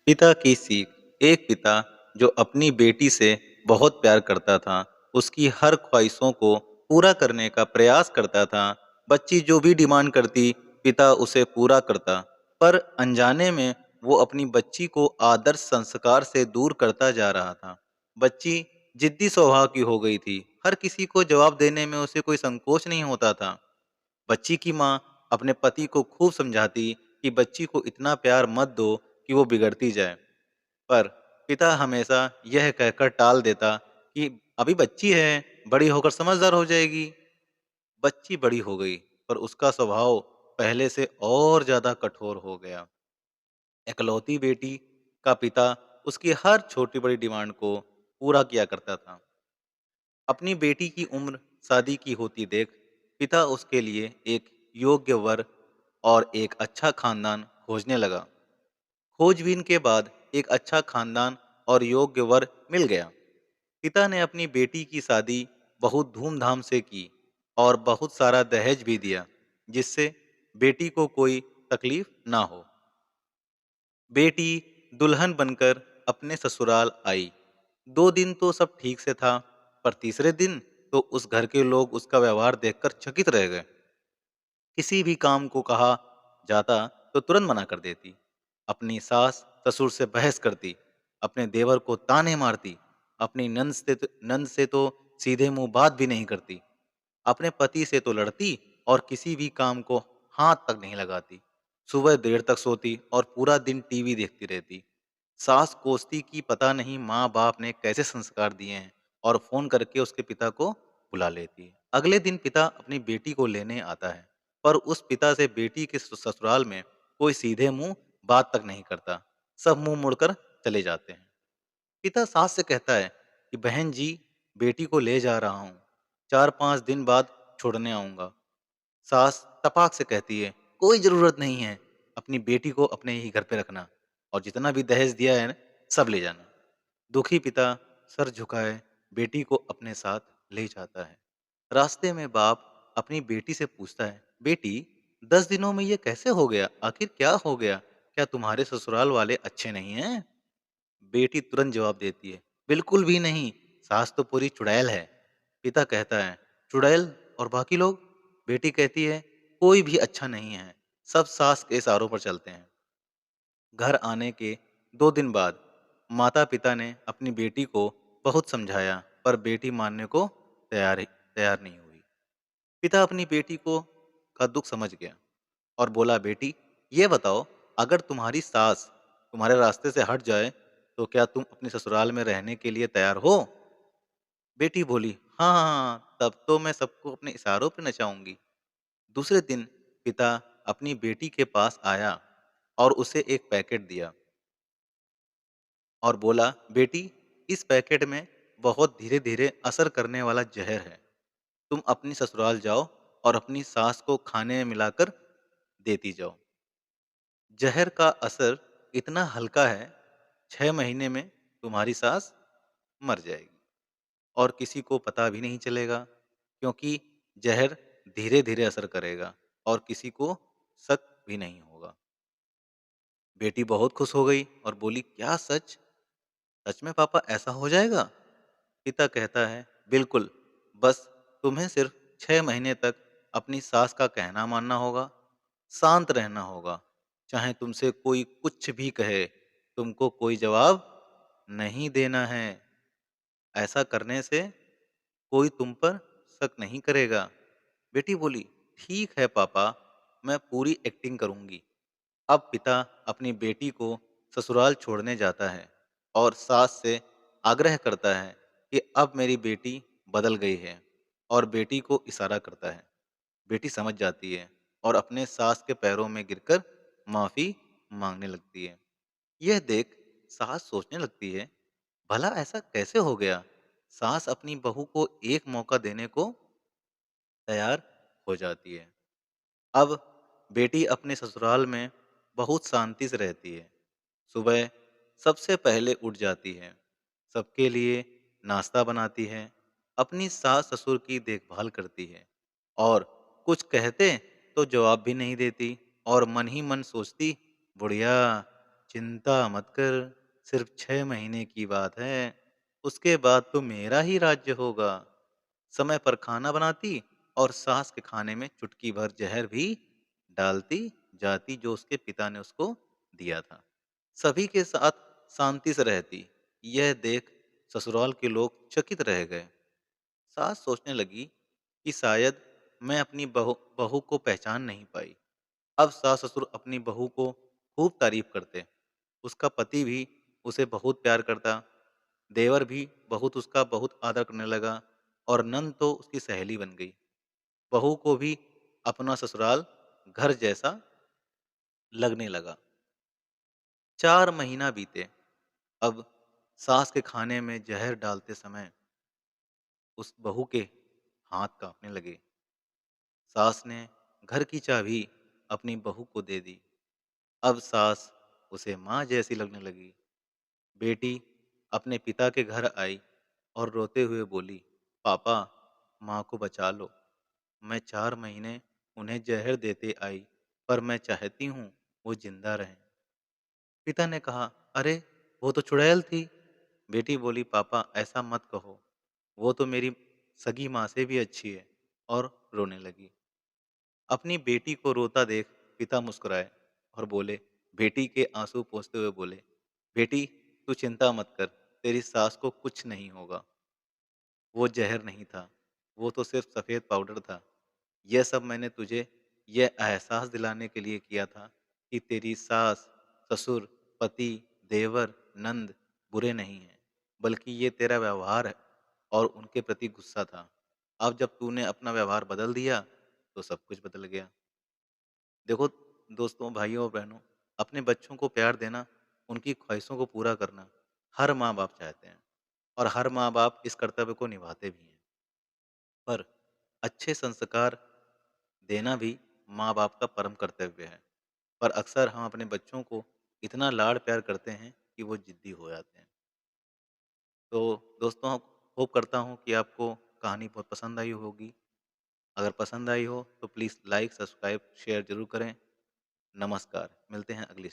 पिता की सीख। एक पिता जो अपनी बेटी से बहुत प्यार करता था, उसकी हर ख्वाहिशों को पूरा करने का प्रयास करता था। बच्ची जो भी डिमांड करती, पिता उसे पूरा करता। पर अनजाने में वो अपनी बच्ची को आदर्श संस्कार से दूर करता जा रहा था। बच्ची जिद्दी स्वभाव की हो गई थी। हर किसी को जवाब देने में उसे कोई संकोच नहीं होता था। बच्ची की माँ अपने पति को खूब समझाती कि बच्ची को इतना प्यार मत दो कि वो बिगड़ती जाए। पर पिता हमेशा यह कहकर टाल देता कि अभी बच्ची है, बड़ी होकर समझदार हो जाएगी। बच्ची बड़ी हो गई, पर उसका स्वभाव पहले से और ज्यादा कठोर हो गया। इकलौती बेटी का पिता उसकी हर छोटी बड़ी डिमांड को पूरा किया करता था। अपनी बेटी की उम्र शादी की होती देख पिता उसके लिए एक योग्य वर और एक अच्छा खानदान खोजने लगा। खोजबीन के बाद एक अच्छा खानदान और योग्य वर मिल गया। पिता ने अपनी बेटी की शादी बहुत धूमधाम से की और बहुत सारा दहेज भी दिया, जिससे बेटी को कोई तकलीफ ना हो। बेटी दुल्हन बनकर अपने ससुराल आई। 2 दिन तो सब ठीक से था, पर तीसरे दिन तो उस घर के लोग उसका व्यवहार देखकर चकित रह गए। किसी भी काम को कहा जाता तो तुरंत मना कर देती। अपनी सास ससुर से बहस करती, अपने देवर को ताने मारती, अपनी नंद से तो सीधे मुंह बात भी नहीं करती। अपने पति से तो लड़ती और किसी भी काम को हाथ तक नहीं लगाती। सुबह देर तक सोती और पूरा दिन टीवी देखती रहती। सास कोसती कि पता नहीं माँ बाप ने कैसे संस्कार दिए हैं, और फोन करके उसके पिता को बुला लेती है। अगले दिन पिता अपनी बेटी को लेने आता है, पर उस पिता से बेटी के ससुराल में कोई सीधे मुंह बात तक नहीं करता। सब मुंह मुड़कर चले जाते हैं। पिता सास से कहता है कि बहन जी, बेटी को ले जा रहा हूँ, 4-5 दिन बाद छोड़ने आऊंगा। सास तपाक से कहती है, कोई जरूरत नहीं है, अपनी बेटी को अपने ही घर पे रखना, और जितना भी दहेज दिया है सब ले जाना। दुखी पिता सर झुकाए बेटी को अपने साथ ले जाता है। रास्ते में बाप अपनी बेटी से पूछता है, बेटी, 10 दिनों में ये कैसे हो गया? आखिर क्या हो गया? क्या तुम्हारे ससुराल वाले अच्छे नहीं हैं? बेटी तुरंत जवाब देती है, बिल्कुल भी नहीं, सास तो पूरी चुड़ैल है। पिता कहता है, चुड़ैल? और बाकी लोग? बेटी कहती है, कोई भी अच्छा नहीं है, सब सास के इशारों पर चलते हैं। घर आने के 2 दिन बाद माता पिता ने अपनी बेटी को बहुत समझाया, पर बेटी मानने को तैयार नहीं हुई। पिता अपनी बेटी को का दुख समझ गया और बोला, बेटी, ये बताओ, अगर तुम्हारी सास तुम्हारे रास्ते से हट जाए तो क्या तुम अपने ससुराल में रहने के लिए तैयार हो? बेटी बोली, हाँ हाँ हाँ, तब तो मैं सबको अपने इशारों पर नचाऊंगी। दूसरे दिन पिता अपनी बेटी के पास आया और उसे एक पैकेट दिया और बोला, बेटी, इस पैकेट में बहुत धीरे धीरे असर करने वाला जहर है। तुम अपनी ससुराल जाओ और अपनी सास को खाने में मिलाकर देती जाओ। जहर का असर इतना हल्का है, 6 महीने में तुम्हारी सास मर जाएगी और किसी को पता भी नहीं चलेगा, क्योंकि जहर धीरे धीरे असर करेगा और किसी को शक भी नहीं होगा। बेटी बहुत खुश हो गई और बोली, क्या सच? सच में पापा, ऐसा हो जाएगा? पिता कहता है, बिल्कुल, बस तुम्हें सिर्फ 6 महीने तक अपनी सास का कहना मानना होगा, शांत रहना होगा, चाहे तुमसे कोई कुछ भी कहे, तुमको कोई जवाब नहीं देना है। ऐसा करने से कोई तुम पर शक नहीं करेगा। बेटी बोली, ठीक है पापा, मैं पूरी एक्टिंग करूंगी। अब पिता अपनी बेटी को ससुराल छोड़ने जाता है और सास से आग्रह करता है कि अब मेरी बेटी बदल गई है, और बेटी को इशारा करता है। बेटी समझ जाती है और अपने सास के पैरों में गिरकर माफी मांगने लगती है। यह देख सास सोचने लगती है, भला ऐसा कैसे हो गया? सास अपनी बहू को एक मौका देने को तैयार हो जाती है। अब बेटी अपने ससुराल में बहुत शांति से रहती है। सुबह सबसे पहले उठ जाती है, सबके लिए नाश्ता बनाती है, अपनी सास ससुर की देखभाल करती है, और कुछ कहते तो जवाब भी नहीं देती, और मन ही मन सोचती, बुढ़िया, चिंता मत कर, सिर्फ 6 महीने की बात है। उसके बाद तो मेरा ही राज्य होगा। समय पर खाना बनाती और सास के खाने में चुटकी भर जहर भी डालती जाती जो उसके पिता ने उसको दिया था। सभी के साथ शांति से रहती। यह देख ससुराल के लोग चकित रह गए। सास सोचने लगी कि शायद मैं अपनी बहू बहू को पहचान नहीं पाई। अब सास ससुर अपनी बहू को खूब तारीफ करते। उसका पति भी उसे बहुत प्यार करता। देवर भी उसका बहुत आदर करने लगा और नंद तो उसकी सहेली बन गई। बहू को भी अपना ससुराल घर जैसा लगने लगा। 4 महीना बीते। अब सास के खाने में जहर डालते समय उस बहू के हाथ कांपने लगे। सास ने घर की चाबी अपनी बहू को दे दी। अब सास उसे माँ जैसी लगने लगी। बेटी अपने पिता के घर आई और रोते हुए बोली, पापा, माँ को बचा लो। मैं 4 महीने उन्हें जहर देते आई, पर मैं चाहती हूँ वो जिंदा रहें। पिता ने कहा, अरे वो तो चुड़ैल थी। बेटी बोली, पापा ऐसा मत कहो, वो तो मेरी सगी माँ से भी अच्छी है। और रोने लगी। अपनी बेटी को रोता देख पिता मुस्कुराए और बोले, बेटी के आंसू पोंछते हुए बोले, बेटी तू चिंता मत कर, तेरी सास को कुछ नहीं होगा। वो जहर नहीं था, वो तो सिर्फ सफ़ेद पाउडर था। यह सब मैंने तुझे यह एहसास दिलाने के लिए किया था कि तेरी सास, ससुर, पति, देवर, नंद बुरे नहीं हैं, बल्कि ये तेरा व्यवहार है और उनके प्रति गुस्सा था। अब जब तूने अपना व्यवहार बदल दिया, तो सब कुछ बदल गया। देखो दोस्तों, भाइयों और बहनों, अपने बच्चों को प्यार देना, उनकी ख्वाहिशों को पूरा करना, हर माँ-बाप चाहते हैं और हर माँ-बाप इस कर्तव्य को निभाते भी हैं। पर अच्छे संस्कार देना भी माँ-बाप का परम कर्तव्य है। पर अक्सर हम अपने बच्चों को इतना लाड प्यार करते हैं कि वो ज़िद्दी हो जाते हैं। तो दोस्तों, होप करता हूँ कि आपको कहानी बहुत पसंद आई होगी। अगर पसंद आई हो तो प्लीज़ लाइक, सब्सक्राइब, शेयर ज़रूर करें। नमस्कार, मिलते हैं अगली